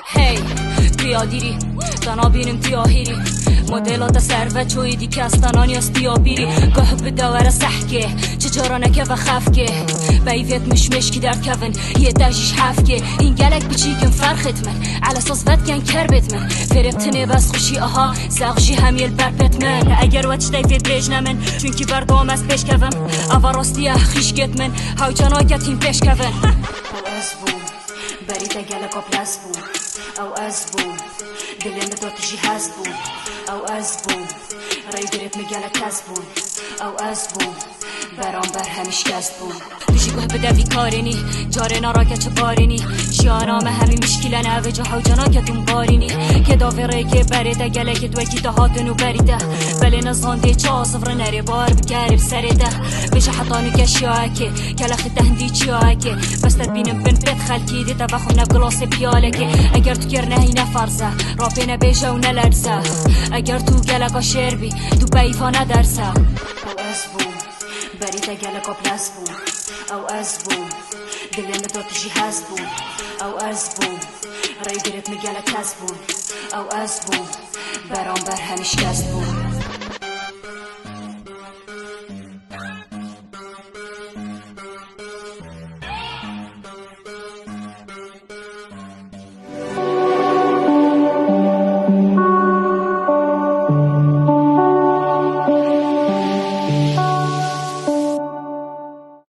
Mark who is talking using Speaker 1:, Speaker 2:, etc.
Speaker 1: هی پیادیری دانا بینم تیاهیری مدلات سرو چویدی که استانانی از تیابیری گاه به داور سحکه چجارانکه و خفکه بیویت مشمش کی درد کون یه دجیش حفکه این گلک بچیکن فرخت من على اساس ودکن کربت من فربتنه بس خوشی آها ساقشی همیل برپت من اگر وچ دیفید بیج نمن چونکی بردام از پیش کون اوا راستی اخیش گت من های جناکت این پیش کون او از بوم برید گلک آپلاس بوم او از بوم دلم داتشی هست بوم او از بوم رای گرت مگلک از بوم او از بوم برام بر همیش کست بوم دوشی گوه بدوی کارینی جاره ناراکه چه بارینی جیانام همی مشکلن اوه جاها جانا که دون بارینی که داوره که بریده گله که دوکی دهاتنو بریده بله نزانده چا صفر نری بار بگری بسریده بشه حطانو کشیاه که کلخ دهندی چیاه که بس تربینم بن بید خلکی دیده و خونه بگلاس پیاله که اگر تو کرنه هی نفرزه رابینه بیشه و نلرزه اگر تو گلگا شیر بی تو بیفا ندرسه او از بوم برید گلک آپلاس بوم او از بوم دلم داتشی هست بوم او از بوم رای گرت مگلک هست بوم او از بوم برام بر همیش کست بوم